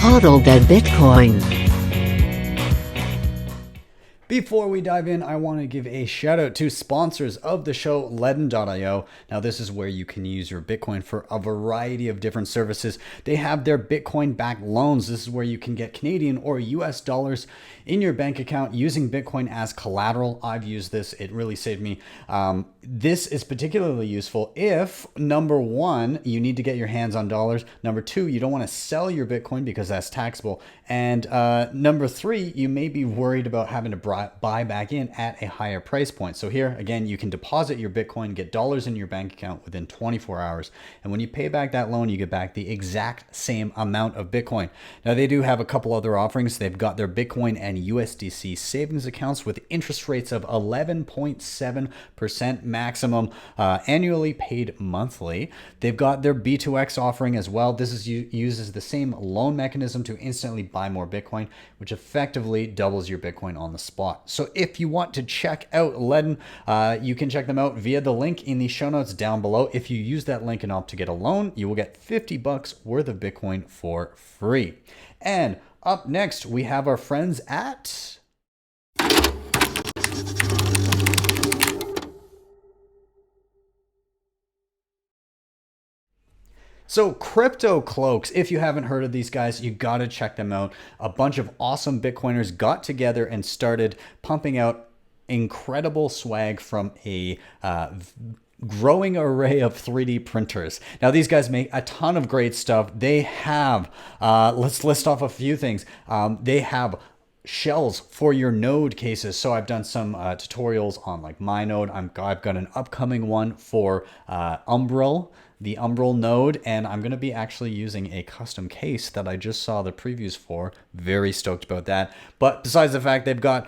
Hodl the Bitcoin. Before we dive in, I want to give a shout out to sponsors of the show, LEDN.io. Now, this is where you can use your Bitcoin for a variety of different services. They have their Bitcoin-backed loans. This is where you can get Canadian or US dollars in your bank account using Bitcoin as collateral. I've used this. It really saved me. This is particularly useful if, number one, you need to get your hands on dollars. Number two, you don't want to sell your Bitcoin because that's taxable. And number three, you may be worried about having to buy back in at a higher price point. So here, again, you can deposit your Bitcoin, get dollars in your bank account within 24 hours. And when you pay back that loan, you get back the exact same amount of Bitcoin. Now, they do have a couple other offerings. They've got their Bitcoin and USDC savings accounts with interest rates of 11.7% maximum annually paid monthly. They've got their B2X offering as well. This is uses the same loan mechanism to instantly buy more Bitcoin, which effectively doubles your Bitcoin on the spot. So if you want to check out LEDN, you can check them out via the link in the show notes down below. If you use that link and opt to get a loan, you will get $50 worth of Bitcoin for free. And up next, we have our friends at So Crypto Cloaks, if you haven't heard of these guys, you got to check them out. A bunch of awesome Bitcoiners got together and started pumping out incredible swag from a growing array of 3D printers. Now, these guys make a ton of great stuff. They have, let's list off a few things. They have shells for your node cases. So I've done some tutorials on like my node. I've got an upcoming one for the Umbrel node, and I'm going to be actually using a custom case that I just saw the previews for. Very stoked about that. But besides the fact they've got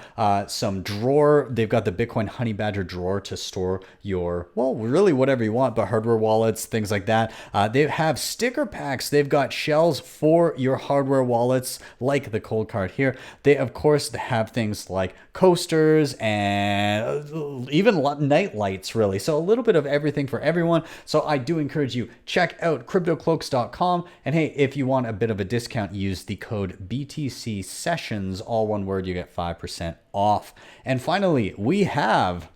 some drawer, they've got the Bitcoin Honey Badger drawer to store your, well, really whatever you want, but hardware wallets, things like that. They have sticker packs. They've got shells for your hardware wallets, like the cold card here. They, of course, have things like coasters and even night lights, really. So a little bit of everything for everyone. So I do encourage you, check out cryptocloaks.com. And hey, if you want a bit of a discount, use the code BTC Sessions, all one word, you get 5% off. And finally, we have,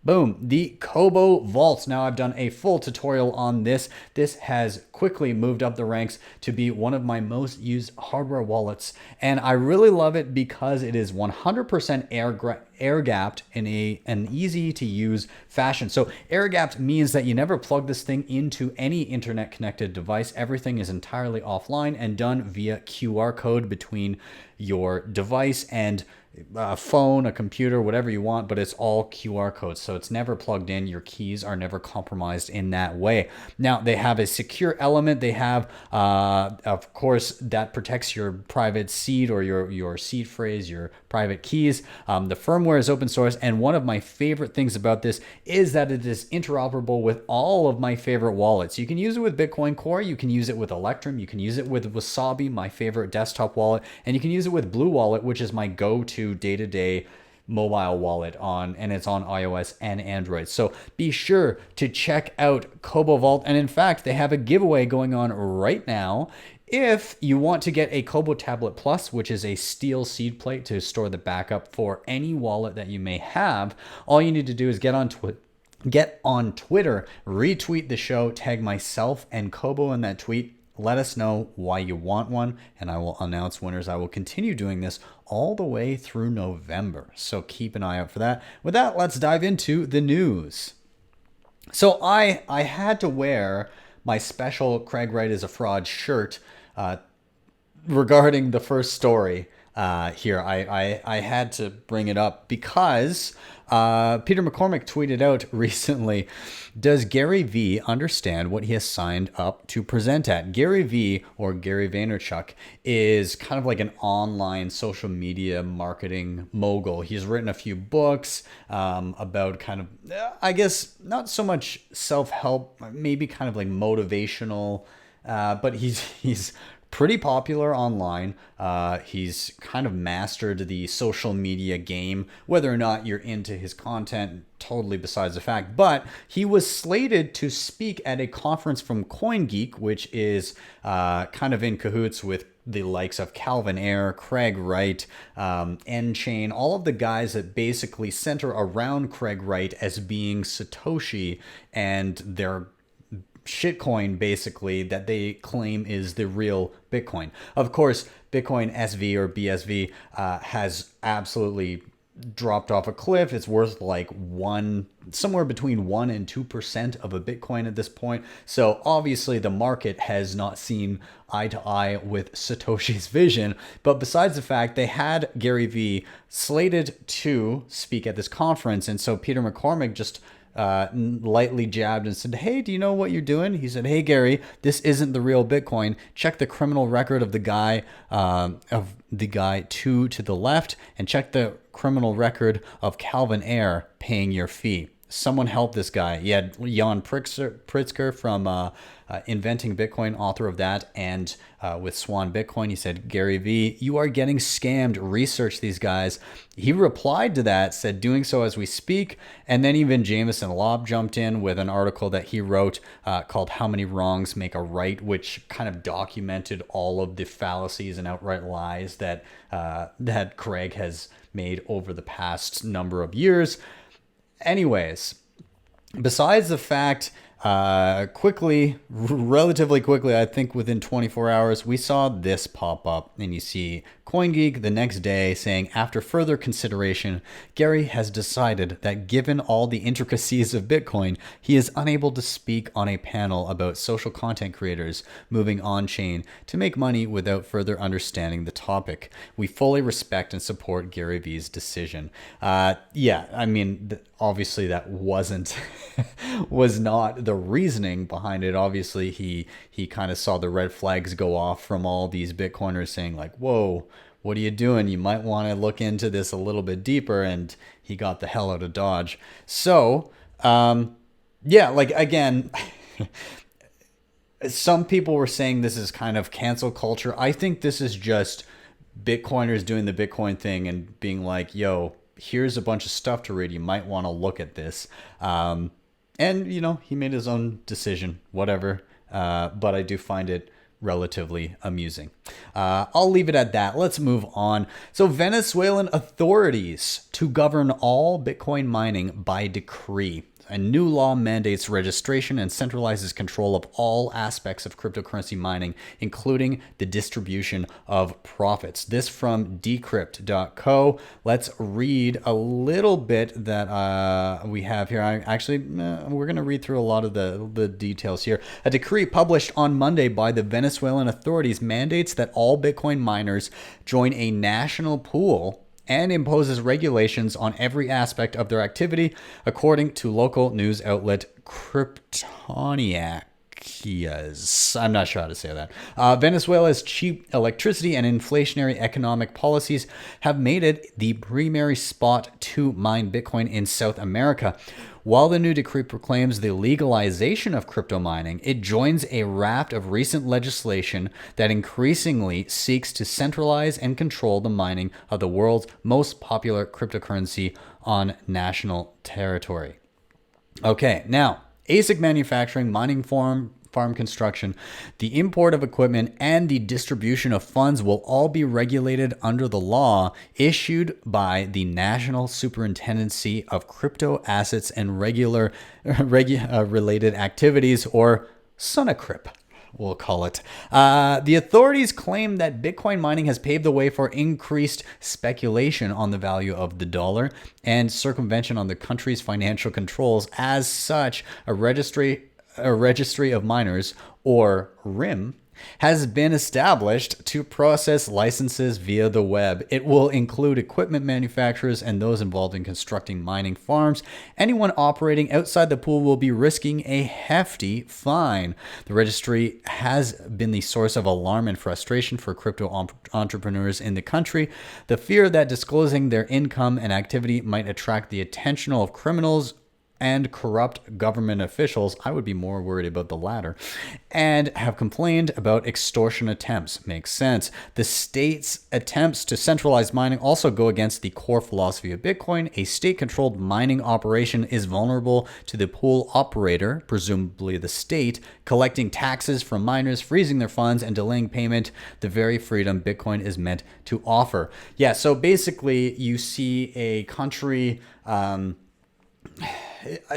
boom, the Cobo Vault. Now, I've done a full tutorial on this. This has quickly moved up the ranks to be one of my most used hardware wallets. And I really love it because it is 100% air-gapped in an easy-to-use fashion. So air-gapped means that you never plug this thing into any internet-connected device. Everything is entirely offline and done via QR code between your device and a phone, a computer, whatever you want, but it's all QR codes. So it's never plugged in. Your keys are never compromised in that way. Now, they have a secure element. They have, of course, that protects your private seed or your seed phrase, your private keys. The firmware is open source. And one of my favorite things about this is that it is interoperable with all of my favorite wallets. You can use it with Bitcoin Core. You can use it with Electrum. You can use it with Wasabi, my favorite desktop wallet. And you can use it with Blue Wallet, which is my go-to day-to-day mobile wallet and it's on iOS and Android. So be sure to check out Cobo Vault. And in fact, they have a giveaway going on right now. If you want to get a Cobo Tablet Plus, which is a steel seed plate to store the backup for any wallet that you may have, all you need to do is get on Twitter, retweet the show, tag myself and Cobo in that tweet. Let us know why you want one, and I will announce winners. I will continue doing this all the way through November, so keep an eye out for that. With that, let's dive into the news. So I had to wear my special Craig Wright is a fraud shirt regarding the first story here. I had to bring it up because Peter McCormick tweeted out recently, does GaryVee understand what he has signed up to present at? GaryVee, or Gary Vaynerchuk, is kind of like an online social media marketing mogul. He's written a few books about kind of, I guess, not so much self-help, maybe kind of like motivational, but he's pretty popular online. He's kind of mastered the social media game. Whether or not you're into his content, totally besides the fact. But he was slated to speak at a conference from Coingeek, which is kind of in cahoots with the likes of Calvin Ayre, Craig Wright, N-Chain, all of the guys that basically center around Craig Wright as being Satoshi and their shitcoin, basically, that they claim is the real Bitcoin. Of course, Bitcoin SV or BSV has absolutely dropped off a cliff. It's worth like somewhere between 1 and 2% of a Bitcoin at this point. So obviously the market has not seen eye to eye with Satoshi's vision. But besides the fact, they had GaryVee slated to speak at this conference. And so Peter McCormick just lightly jabbed and said, "Hey, do you know what you're doing?" He said, "Hey, Gary, this isn't the real Bitcoin. Check the criminal record of the guy two to the left, and check the criminal record of Calvin Ayre paying your fee." Someone help this guy. He had Jan Pritzker from Inventing Bitcoin, author of that, and with Swan Bitcoin, he said, "GaryVee, you are getting scammed. Research these guys." He replied to that, said, "Doing so as we speak." And then even Jameson Lobb jumped in with an article that he wrote called "How Many Wrongs Make a Right," which kind of documented all of the fallacies and outright lies that that Craig has made over the past number of years. Anyways, besides the fact, relatively quickly, I think within 24 hours, we saw this pop up, and you see Coingeek the next day saying, "After further consideration, Gary has decided that given all the intricacies of Bitcoin, he is unable to speak on a panel about social content creators moving on-chain to make money without further understanding the topic. We fully respect and support GaryVee's decision." Yeah, I mean, obviously that was not the reasoning behind it. Obviously, he kind of saw the red flags go off from all these Bitcoiners saying like, "Whoa, what are you doing? You might want to look into this a little bit deeper," and he got the hell out of Dodge. So, yeah, like again, some people were saying this is kind of cancel culture. I think this is just Bitcoiners doing the Bitcoin thing and being like, "Yo, here's a bunch of stuff to read. You might want to look at this." And, you know, he made his own decision, whatever. But I do find it relatively amusing. I'll leave it at that. Let's move on. So Venezuelan authorities to govern all Bitcoin mining by decree. A new law mandates registration and centralizes control of all aspects of cryptocurrency mining, including the distribution of profits. This from decrypt.co. Let's read a little bit that we have here. We're going to read through a lot of the details here. A decree published on Monday by the Venezuelan authorities mandates that all Bitcoin miners join a national pool and imposes regulations on every aspect of their activity, according to local news outlet Kryptoniac. I'm not sure how to say that. Venezuela's cheap electricity and inflationary economic policies have made it the primary spot to mine Bitcoin in South America. While the new decree proclaims the legalization of crypto mining, it joins a raft of recent legislation that increasingly seeks to centralize and control the mining of the world's most popular cryptocurrency on national territory. Okay, now, ASIC manufacturing, mining farm construction, the import of equipment, and the distribution of funds will all be regulated under the law issued by the National Superintendency of Crypto Assets and Related Activities, or SUNACRIP. We'll call it. The authorities claim that Bitcoin mining has paved the way for increased speculation on the value of the dollar and circumvention on the country's financial controls. As such, a registry of miners, or RIM, has been established to process licenses via the web. It will include equipment manufacturers and those involved in constructing mining farms. Anyone operating outside the pool will be risking a hefty fine. The registry has been the source of alarm and frustration for crypto entrepreneurs in the country. The fear that disclosing their income and activity might attract the attention of criminals and corrupt government officials, I would be more worried about the latter, and have complained about extortion attempts. Makes sense. The state's attempts to centralize mining also go against the core philosophy of Bitcoin. A state-controlled mining operation is vulnerable to the pool operator, presumably the state, collecting taxes from miners, freezing their funds, and delaying payment, the very freedom Bitcoin is meant to offer. Yeah, so basically you see a country,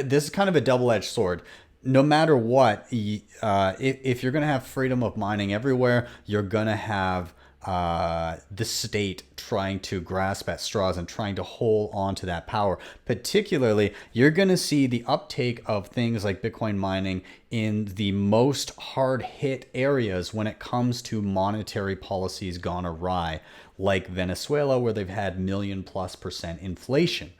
this is kind of a double-edged sword. No matter what, if you're going to have freedom of mining everywhere, you're going to have the state trying to grasp at straws and trying to hold on to that power. Particularly, you're going to see the uptake of things like Bitcoin mining in the most hard hit areas when it comes to monetary policies gone awry, like Venezuela, where they've had +1,000,000% inflation.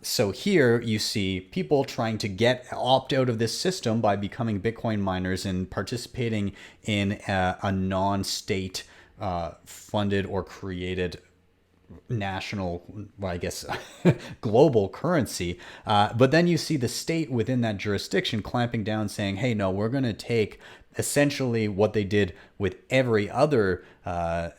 So here you see people trying to opt out of this system by becoming Bitcoin miners and participating in a non-state funded or created national, well, I guess, global currency. But then you see the state within that jurisdiction clamping down, saying, hey, no, we're going to take essentially what they did with every other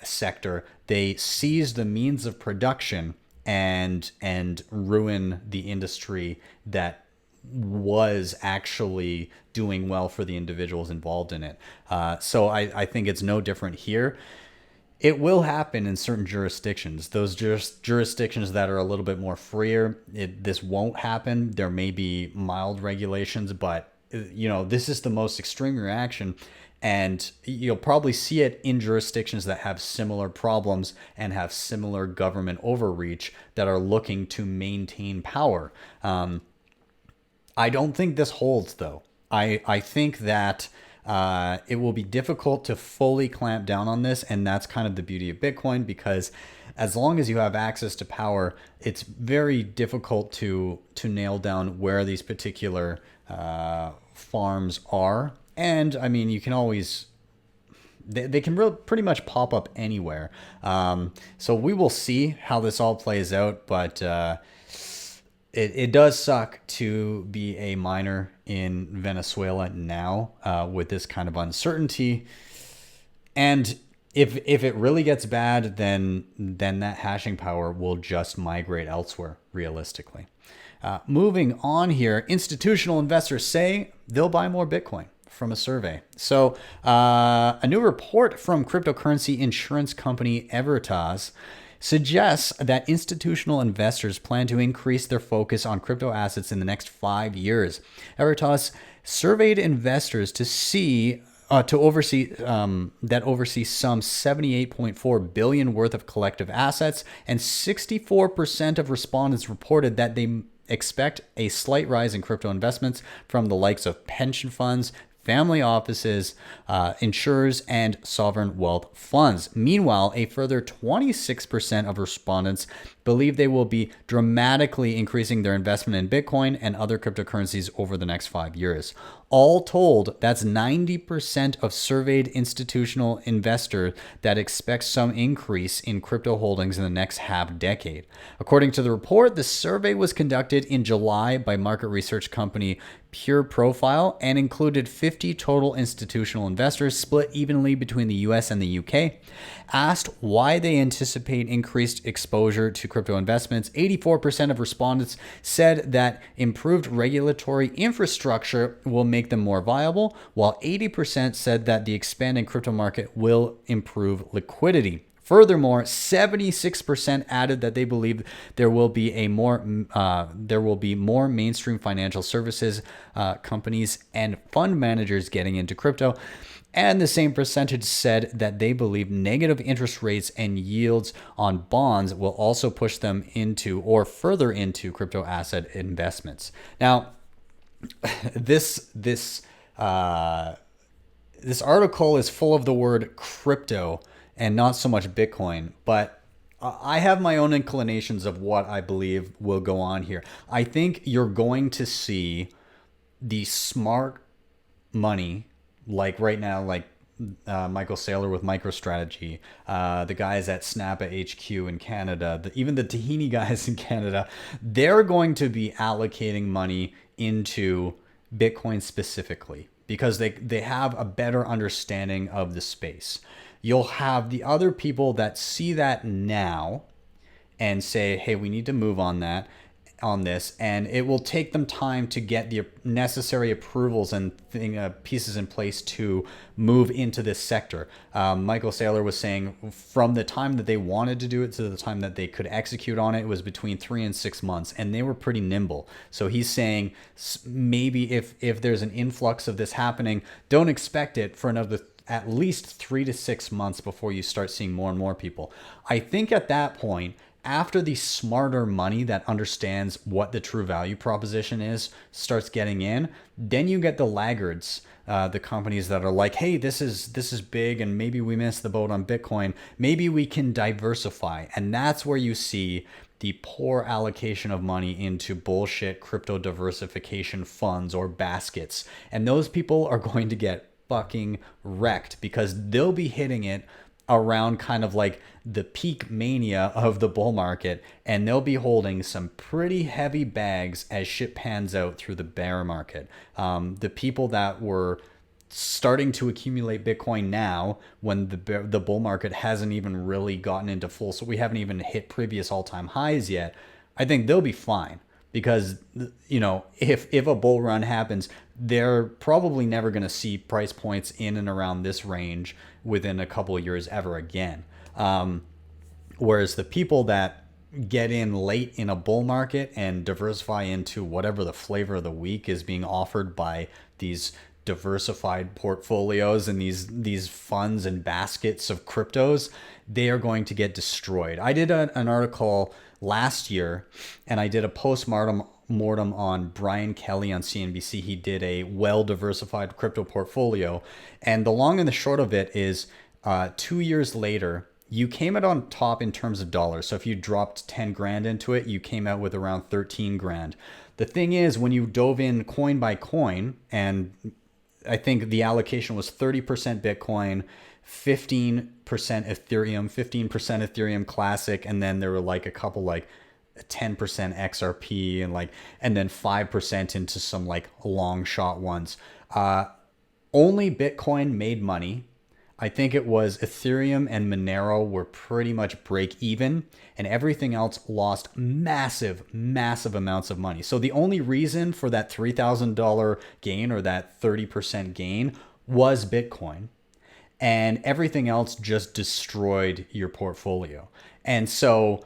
sector. They seize the means of production and ruin the industry that was actually doing well for the individuals involved in it. So I think it's no different here. It will happen in certain jurisdictions. Those jurisdictions that are a little bit more freer, this won't happen. There may be mild regulations, but this is the most extreme reaction, and you'll probably see it in jurisdictions that have similar problems and have similar government overreach that are looking to maintain power. I don't think this holds, though. I think that it will be difficult to fully clamp down on this, and that's kind of the beauty of Bitcoin, because as long as you have access to power, it's very difficult to nail down where these particular farms are. And I mean, you can always, they can pretty much pop up anywhere. So we will see how this all plays out, but it does suck to be a miner in Venezuela now with this kind of uncertainty. And if it really gets bad, then that hashing power will just migrate elsewhere, realistically. Moving on here, institutional investors say they'll buy more Bitcoin from a survey. So a new report from cryptocurrency insurance company Veritas suggests that institutional investors plan to increase their focus on crypto assets in the next 5 years. Veritas surveyed investors to oversee some 78.4 billion worth of collective assets, and 64% of respondents reported that they expect a slight rise in crypto investments from the likes of pension funds, family offices, insurers, and sovereign wealth funds. Meanwhile, a further 26% of respondents believe they will be dramatically increasing their investment in Bitcoin and other cryptocurrencies over the next 5 years. All told, that's 90% of surveyed institutional investors that expect some increase in crypto holdings in the next half decade. According to the report, the survey was conducted in July by market research company Pure Profile and included 50 total institutional investors split evenly between the US and the UK. Asked why they anticipate increased exposure to crypto investments, 84% of respondents said that improved regulatory infrastructure will make them more viable, while 80% said that the expanding crypto market will improve liquidity. Furthermore, 76% added that they believe there will be more mainstream financial services companies and fund managers getting into crypto. And the same percentage said that they believe negative interest rates and yields on bonds will also push them into or further into crypto asset investments. Now, this article is full of the word crypto and not so much Bitcoin, but I have my own inclinations of what I believe will go on here. I think you're going to see the smart money, like right now, like Michael Saylor with MicroStrategy, the guys at Snappa HQ in Canada, even the Tahini guys in Canada, they're going to be allocating money into Bitcoin specifically because they have a better understanding of the space. You'll have the other people that see that now and say, hey, we need to move on this, and it will take them time to get the necessary approvals and pieces in place to move into this sector. Michael Saylor was saying from the time that they wanted to do it to the time that they could execute on it, it was between 3 and 6 months, and they were pretty nimble. So he's saying maybe if there's an influx of this happening, don't expect it for another at least 3 to 6 months before you start seeing more and more people. I think at that point, after the smarter money that understands what the true value proposition is starts getting in, then you get the laggards, the companies that are like, hey, this is big and maybe we missed the boat on Bitcoin. Maybe we can diversify. And that's where you see the poor allocation of money into bullshit crypto diversification funds or baskets. And those people are going to get fucking wrecked because they'll be hitting it around kind of like the peak mania of the bull market, and they'll be holding some pretty heavy bags as shit pans out through the bear market. The people that were starting to accumulate Bitcoin now when the bull market hasn't even really gotten into full, so we haven't even hit previous all-time highs yet, I think they'll be fine. Because, you know, if a bull run happens, they're probably never going to see price points in and around this range within a couple of years ever again. Whereas the people that get in late in a bull market and diversify into whatever the flavor of the week is being offered by these diversified portfolios and these funds and baskets of cryptos, they are going to get destroyed. I did an article last year, and I did a post-mortem on Brian Kelly on CNBC. He did a well-diversified crypto portfolio, and the long and the short of it is 2 years later, you came out on top in terms of dollars. So if you dropped 10 grand into it, you came out with around 13 grand. The thing is, when you dove in coin by coin, and I think the allocation was 30% Bitcoin, 15% Ethereum, 15% Ethereum Classic, and then there were like a couple like 10% XRP and then 5% into some like long shot ones. Only Bitcoin made money. I think it was Ethereum and Monero were pretty much break even, and everything else lost massive amounts of money. So the only reason for that $3,000 gain or that 30% gain was Bitcoin, and everything else just destroyed your portfolio. And so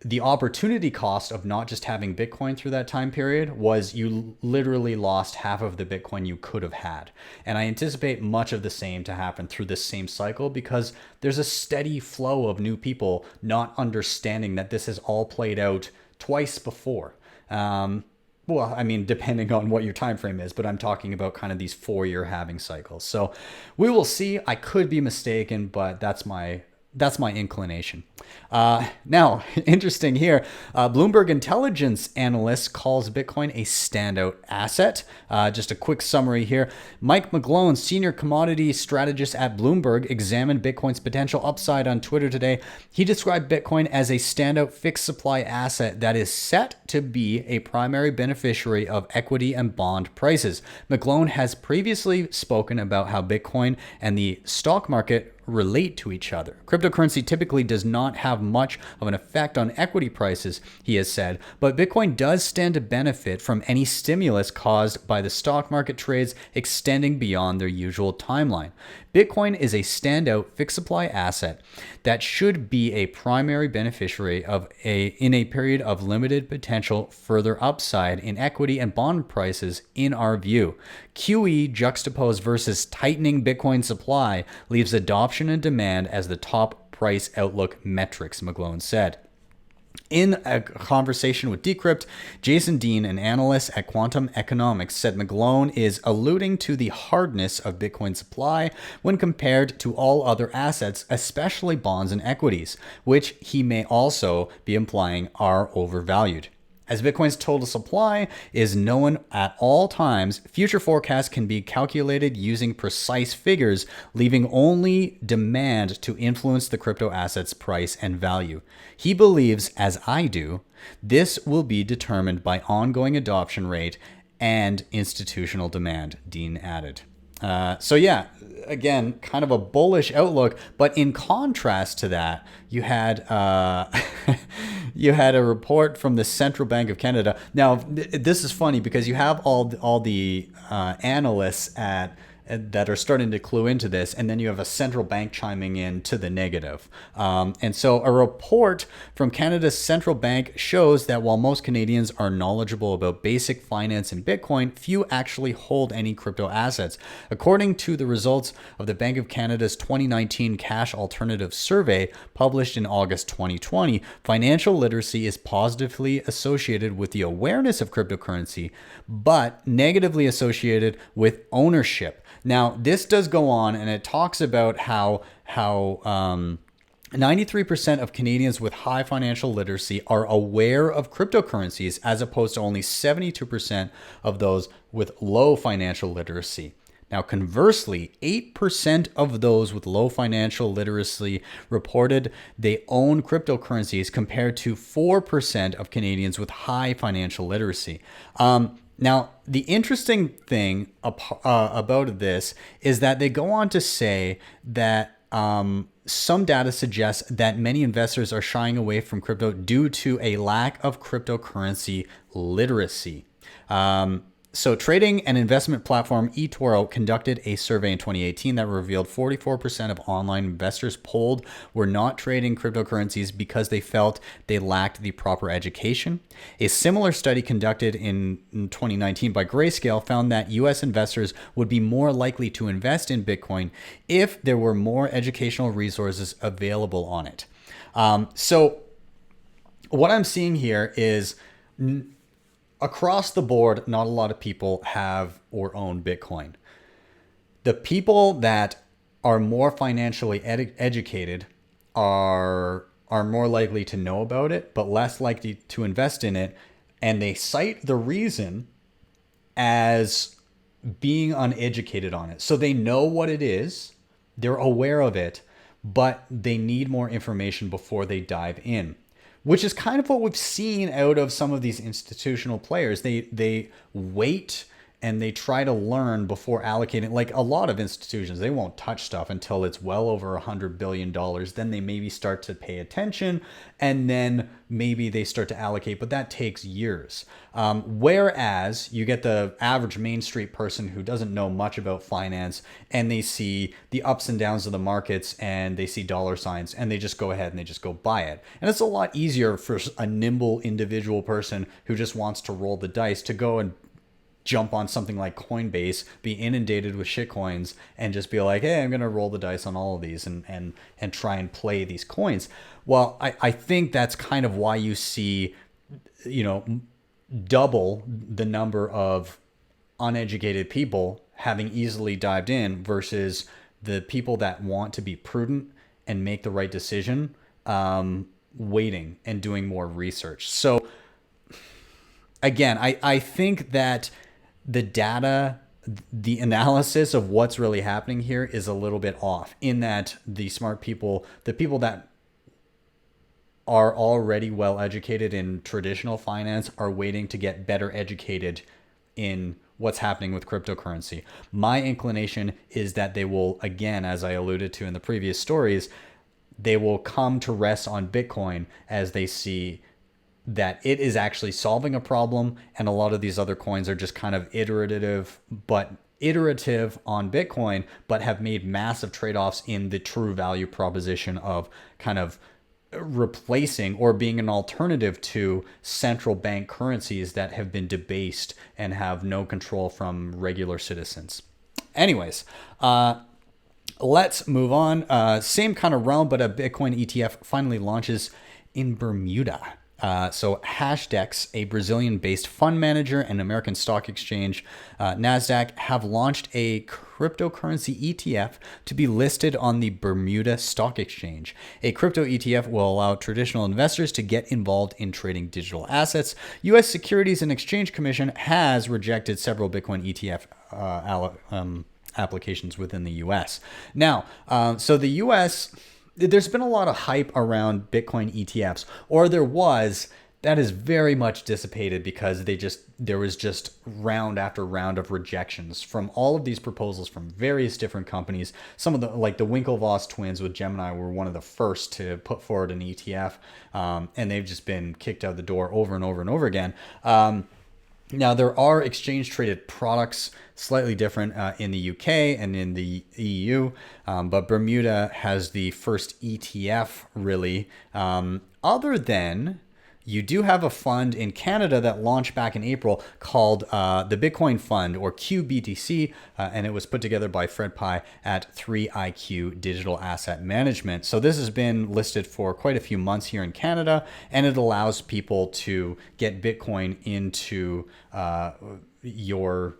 the opportunity cost of not just having Bitcoin through that time period was you literally lost half of the Bitcoin you could have had. And I anticipate much of the same to happen through this same cycle because there's a steady flow of new people not understanding that this has all played out twice before. Well, I mean, depending on what your time frame is, but I'm talking about kind of these 4-year halving cycles. So we will see. I could be mistaken, but that's my inclination. Now, interesting here, Bloomberg intelligence analyst calls Bitcoin a standout asset. Just a quick summary here. Mike McGlone, senior commodity strategist at Bloomberg, examined Bitcoin's potential upside on Twitter today. He described Bitcoin as a standout fixed supply asset that is set to be a primary beneficiary of equity and bond prices. McGlone has previously spoken about how Bitcoin and the stock market relate to each other. Cryptocurrency typically does not have much of an effect on equity prices, he has said, but Bitcoin does stand to benefit from any stimulus caused by the stock market trades extending beyond their usual timeline. Bitcoin is a standout fixed supply asset that should be a primary beneficiary in a period of limited potential further upside in equity and bond prices in our view. QE juxtaposed versus tightening Bitcoin supply leaves adoption and demand as the top price outlook metrics, McGlone said. In a conversation with Decrypt, Jason Dean, an analyst at Quantum Economics, said McGlone is alluding to the hardness of Bitcoin supply when compared to all other assets, especially bonds and equities, which he may also be implying are overvalued. As Bitcoin's total supply is known at all times, future forecasts can be calculated using precise figures, leaving only demand to influence the crypto asset's price and value. He believes, as I do, this will be determined by ongoing adoption rate and institutional demand, Dean added. So yeah, again, kind of a bullish outlook, but in contrast to that, you had you had a report from the Central Bank of Canada. Now, this is funny because you have all the analysts that are starting to clue into this, and then you have a central bank chiming in to the negative. And so a report from Canada's central bank shows that while most Canadians are knowledgeable about basic finance and Bitcoin, few actually hold any crypto assets. According to the results of the Bank of Canada's 2019 Cash Alternative Survey published in August 2020, financial literacy is positively associated with the awareness of cryptocurrency, but negatively associated with ownership. Now, this does go on, and it talks about how 93% of Canadians with high financial literacy are aware of cryptocurrencies, as opposed to only 72% of those with low financial literacy. Now, conversely, 8% of those with low financial literacy reported they own cryptocurrencies, compared to 4% of Canadians with high financial literacy. Now, the interesting thing about this is that they go on to say that some data suggests that many investors are shying away from crypto due to a lack of cryptocurrency literacy. So trading and investment platform eToro conducted a survey in 2018 that revealed 44% of online investors polled were not trading cryptocurrencies because they felt they lacked the proper education. A similar study conducted in 2019 by Grayscale found that US investors would be more likely to invest in Bitcoin if there were more educational resources available on it. So what I'm seeing here is across the board, not a lot of people have or own Bitcoin. The people that are more financially educated are more likely to know about it, but less likely to invest in it. And they cite the reason as being uneducated on it. So they know what it is, they're aware of it, but they need more information before they dive in. Which is kind of what we've seen out of some of these institutional players. They wait and they try to learn before allocating. Like a lot of institutions, they won't touch stuff until it's well over $100 billion. Then they maybe start to pay attention, and then maybe they start to allocate, but that takes years. Whereas you get the average Main Street person who doesn't know much about finance, and they see the ups and downs of the markets, and they see dollar signs, and they just go ahead and they just go buy it. And it's a lot easier for a nimble individual person who just wants to roll the dice to go and jump on something like Coinbase, be inundated with shitcoins, and just be like, hey, I'm going to roll the dice on all of these and try and play these coins. Well, I think that's kind of why you see, double the number of uneducated people having easily dived in versus the people that want to be prudent and make the right decision, waiting and doing more research. So again, I think that the data, the analysis of what's really happening here is a little bit off, in that the smart people, the people that are already well educated in traditional finance, are waiting to get better educated in what's happening with cryptocurrency. My inclination is that they will, again, as I alluded to in the previous stories, they will come to rest on Bitcoin as they see that it is actually solving a problem, and a lot of these other coins are just kind of iterative on Bitcoin, but have made massive trade-offs in the true value proposition of kind of replacing or being an alternative to central bank currencies that have been debased and have no control from regular citizens. Anyways, let's move on. Same kind of realm, but a Bitcoin ETF finally launches in Bermuda. So Hashdex, a Brazilian-based fund manager and American stock exchange, NASDAQ, have launched a cryptocurrency ETF to be listed on the Bermuda Stock Exchange. A crypto ETF will allow traditional investors to get involved in trading digital assets. U.S. Securities and Exchange Commission has rejected several Bitcoin ETF applications within the U.S. Now, so the U.S., there's been a lot of hype around Bitcoin ETFs, or there was. That is very much dissipated because there was just round after round of rejections from all of these proposals from various different companies. Some of the, like the Winklevoss twins with Gemini, were one of the first to put forward an ETF, and they've just been kicked out the door over and over and over again. Now, there are exchange-traded products, slightly different in the UK and in the EU, but Bermuda has the first ETF, really. Other than, you do have a fund in Canada that launched back in April called the Bitcoin Fund, or QBTC, and it was put together by Fred Pai at 3iQ Digital Asset Management. So this has been listed for quite a few months here in Canada, and it allows people to get Bitcoin into your,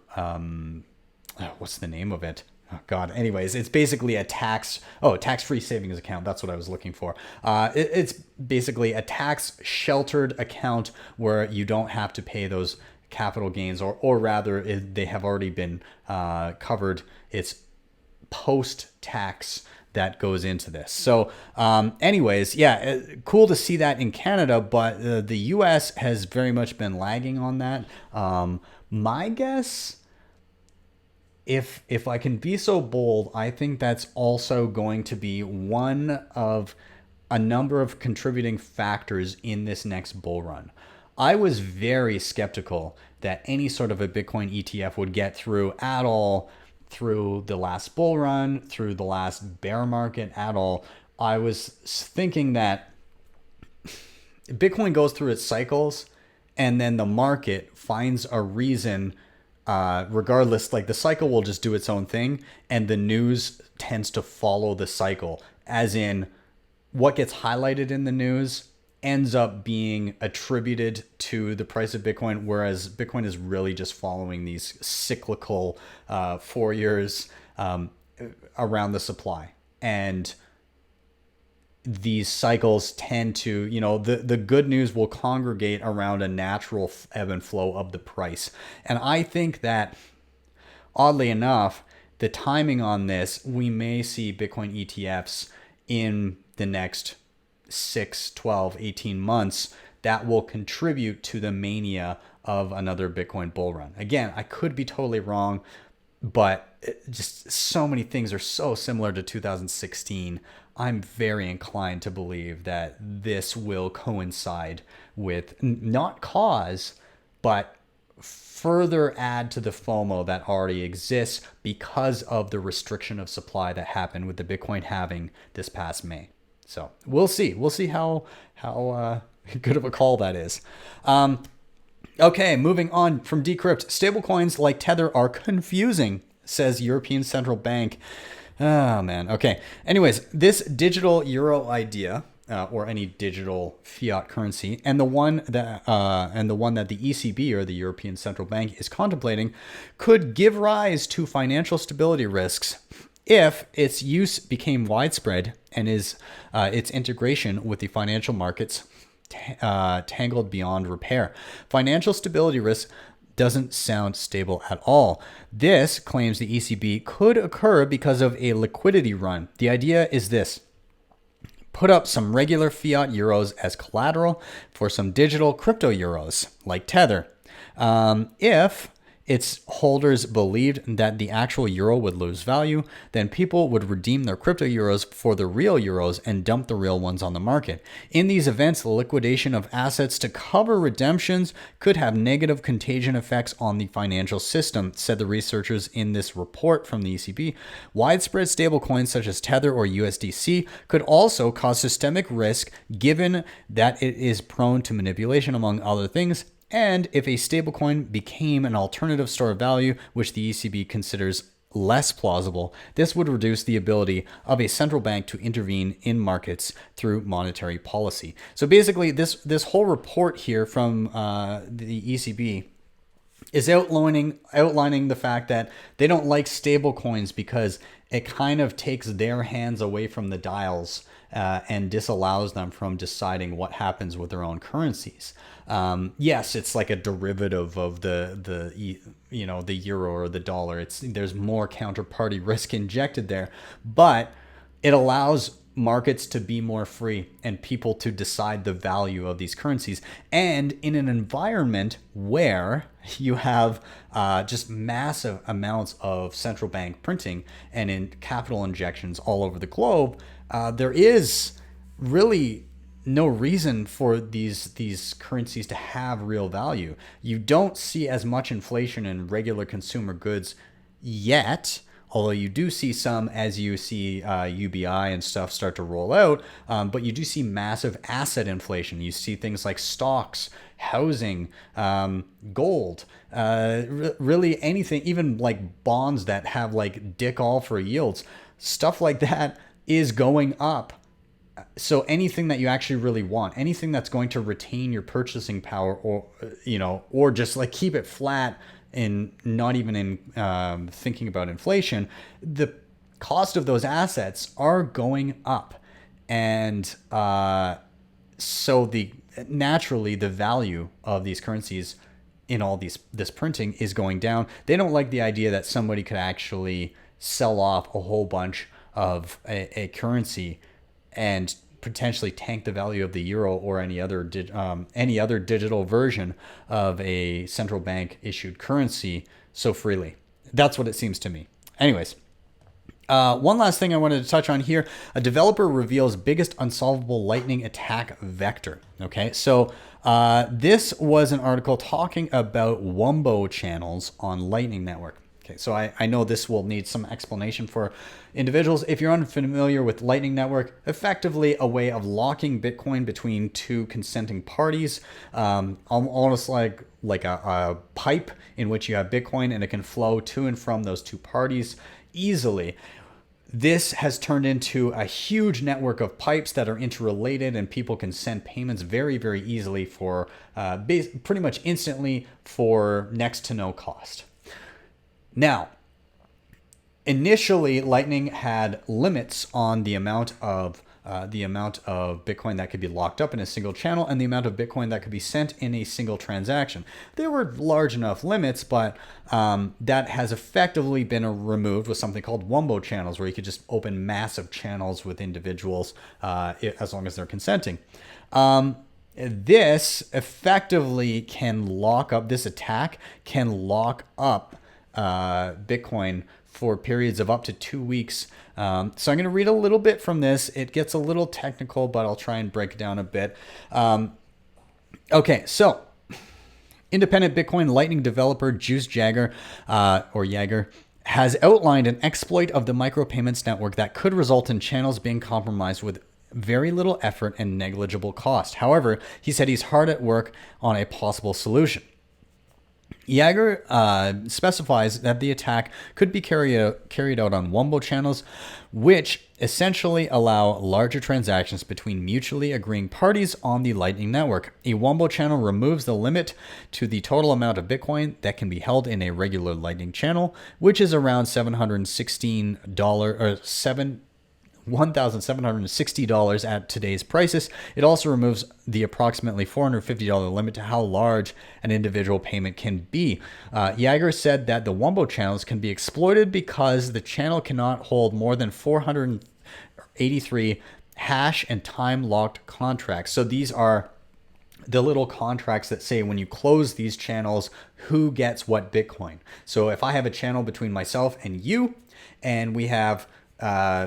what's the name of it? Oh God. Anyways, it's basically a tax-free savings account. That's what I was looking for. It's basically a tax-sheltered account where you don't have to pay those capital gains, or rather, they have already been covered. It's post-tax that goes into this. So anyways, yeah, cool to see that in Canada, but the US has very much been lagging on that. My guess, if I can be so bold, I think that's also going to be one of a number of contributing factors in this next bull run. I was very skeptical that any sort of a Bitcoin ETF would get through at all through the last bull run, through the last bear market at all. I was thinking that Bitcoin goes through its cycles, and then the market finds a reason, regardless, like the cycle will just do its own thing, and the news tends to follow the cycle, as in what gets highlighted in the news ends up being attributed to the price of Bitcoin, whereas Bitcoin is really just following these cyclical 4 years around the supply. And these cycles tend to, the good news will congregate around a natural ebb and flow of the price. And I think that, oddly enough, the timing on this, we may see Bitcoin ETFs in the next 6, 12, 18 months that will contribute to the mania of another Bitcoin bull run. Again, I could be totally wrong, but just so many things are so similar to 2016. I'm very inclined to believe that this will coincide with, not cause, but further add to the FOMO that already exists because of the restriction of supply that happened with the Bitcoin halving this past May. So we'll see. We'll see how good of a call that is. Okay, moving on from Decrypt. Stablecoins like Tether are confusing, says European Central Bank. Oh, man. Okay. Anyways, this digital euro idea, or any digital fiat currency, and the one that the ECB, or the European Central Bank, is contemplating, could give rise to financial stability risks if its use became widespread and its integration with the financial markets tangled beyond repair. Financial stability risk doesn't sound stable at all. This, claims the ECB, could occur because of a liquidity run. The idea is this: put up some regular fiat euros as collateral for some digital crypto euros like Tether. If its holders believed that the actual euro would lose value, then people would redeem their crypto euros for the real euros and dump the real ones on the market. In these events, the liquidation of assets to cover redemptions could have negative contagion effects on the financial system, said the researchers in this report from the ECB. Widespread stablecoins such as Tether or USDC could also cause systemic risk, given that it is prone to manipulation, among other things. And if a stablecoin became an alternative store of value, which the ECB considers less plausible. This would reduce the ability of a central bank to intervene in markets through monetary policy. So basically, this whole report here from the ECB is outlining the fact that they don't like stable coins because it kind of takes their hands away from the dials and disallows them from deciding what happens with their own currencies. Yes, it's like a derivative of the euro or the dollar. There's more counterparty risk injected there, but it allows markets to be more free and people to decide the value of these currencies. And in an environment where you have just massive amounts of central bank printing and in capital injections all over the globe, there is really no reason for these currencies to have real value. You don't see as much inflation in regular consumer goods yet, although you do see some as you see UBI and stuff start to roll out, but you do see massive asset inflation. You see things like stocks, housing, gold, really anything, even like bonds that have like dick all for yields, stuff like that is going up. So anything that you actually really want, anything that's going to retain your purchasing power, or just like keep it flat and not even in thinking about inflation, the cost of those assets are going up. And so naturally the value of these currencies in all this printing is going down. They don't like the idea that somebody could actually sell off a whole bunch of a currency and potentially tank the value of the euro or any other digital version of a central bank issued currency so freely. That's what it seems to me. Anyways, one last thing I wanted to touch on here. A developer reveals biggest unsolvable Lightning attack vector. Okay, so this was an article talking about Wumbo channels on Lightning Network. Okay, so I know this will need some explanation for individuals. If you're unfamiliar with Lightning Network, effectively a way of locking Bitcoin between two consenting parties, almost like a pipe in which you have Bitcoin and it can flow to and from those two parties easily. This has turned into a huge network of pipes that are interrelated, and people can send payments very, very easily for pretty much instantly for next to no cost. Now, initially, Lightning had limits on the amount of Bitcoin that could be locked up in a single channel and the amount of Bitcoin that could be sent in a single transaction. There were large enough limits, but that has effectively been removed with something called Wumbo channels, where you could just open massive channels with individuals as long as they're consenting. This effectively can lock up, this attack can lock up Bitcoin for periods of up to 2 weeks. So I'm going to read a little bit from this. It gets a little technical, but I'll try and break it down a bit. Okay, so independent Bitcoin Lightning developer Juice Jagger, has outlined an exploit of the micropayments network that could result in channels being compromised with very little effort and negligible cost. However, he said he's hard at work on a possible solution. Jagger specifies that the attack could be carried out on Wumbo channels, which essentially allow larger transactions between mutually agreeing parties on the Lightning Network. A Wumbo channel removes the limit to the total amount of Bitcoin that can be held in a regular Lightning channel, which is around $716 or $1,760 at today's prices. It also removes the approximately $450 limit to how large an individual payment can be. Jagger said that the Wumbo channels can be exploited because the channel cannot hold more than 483 hash and time-locked contracts. So these are the little contracts that say when you close these channels, who gets what Bitcoin. So if I have a channel between myself and you, and we have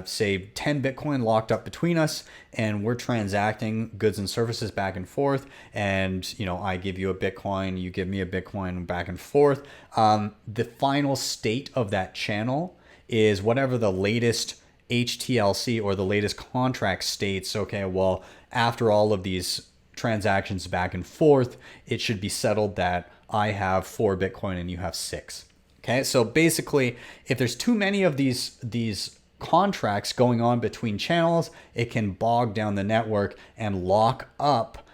say 10 Bitcoin locked up between us, and we're transacting goods and services back and forth, and I give you a Bitcoin, you give me a Bitcoin, back and forth. The final state of that channel is whatever the latest HTLC or the latest contract states. Okay, well, after all of these transactions back and forth, it should be settled that I have 4 Bitcoin and you have 6. Okay, so basically, if there's too many of these contracts going on between channels, it can bog down the network and lock up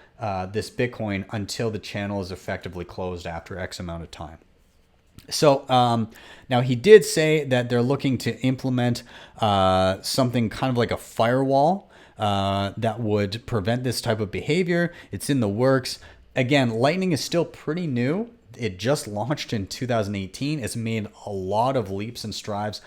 this Bitcoin until the channel is effectively closed after X amount of time. So now he did say that they're looking to implement something kind of like a firewall that would prevent this type of behavior. It's in the works. Again, Lightning is still pretty new. It just launched in 2018. It's made a lot of leaps and strides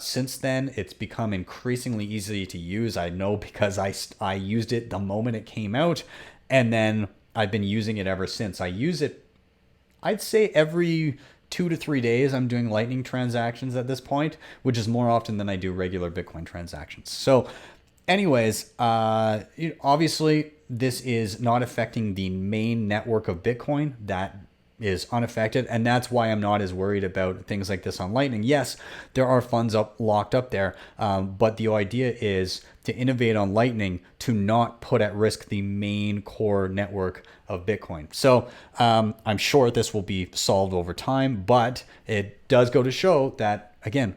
since then. It's become increasingly easy to use. I know because I used it the moment it came out, and then I've been using it ever since. I use it, I'd say every 2 to 3 days. I'm doing Lightning transactions at this point, which is more often than I do regular Bitcoin transactions. So anyways, obviously this is not affecting the main network of Bitcoin. That is unaffected, and that's why I'm not as worried about things like this on Lightning. Yes, there are funds locked up there, but the idea is to innovate on Lightning to not put at risk the main core network of Bitcoin. So I'm sure this will be solved over time, but it does go to show that, again,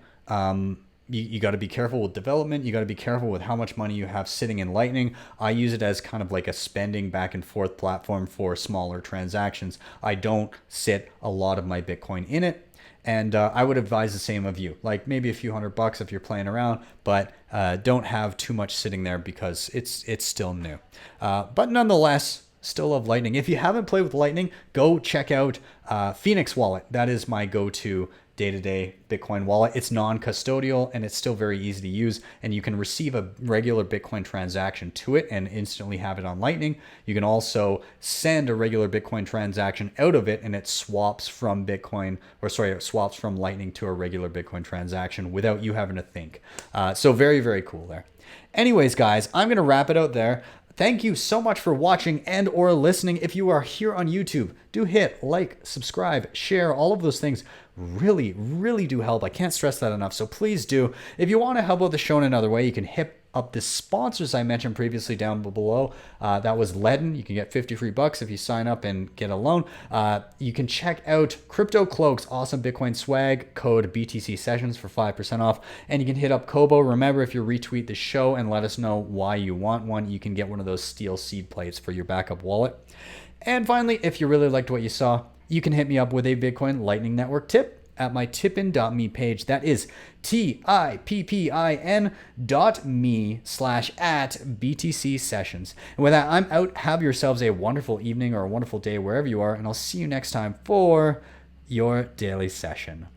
you got to be careful with development. You got to be careful with how much money you have sitting in Lightning. I use it as kind of like a spending back and forth platform for smaller transactions. I don't sit a lot of my Bitcoin in it. And I would advise the same of you, like maybe a few $100 if you're playing around, but don't have too much sitting there because it's still new. But nonetheless, still love Lightning. If you haven't played with Lightning, go check out Phoenix Wallet. That is my go-to day-to-day Bitcoin wallet. It's non-custodial and it's still very easy to use, and you can receive a regular Bitcoin transaction to it and instantly have it on Lightning. You can also send a regular Bitcoin transaction out of it and it swaps from it swaps from Lightning to a regular Bitcoin transaction without you having to think. So very, very cool there. Anyways, guys, I'm going to wrap it out there. Thank you so much for watching and or listening. If you are here on YouTube, do hit like, subscribe, share. All of those things really, really do help. I can't stress that enough. So please do. If you want to help out the show in another way, you can hit up the sponsors I mentioned previously down below. That was LEDN. You can get 50 free bucks if you sign up and get a loan. You can check out Cloaks, awesome Bitcoin swag, code BTC sessions for 5% off. And you can hit up Cobo. Remember, if you retweet the show and let us know why you want one, you can get one of those steel seed plates for your backup wallet. And finally, if you really liked what you saw, you can hit me up with a Bitcoin Lightning Network tip at my tippin.me page. That is tippin.me/@BTC sessions. And with that, I'm out. Have yourselves a wonderful evening or a wonderful day wherever you are, and I'll see you next time for your daily session.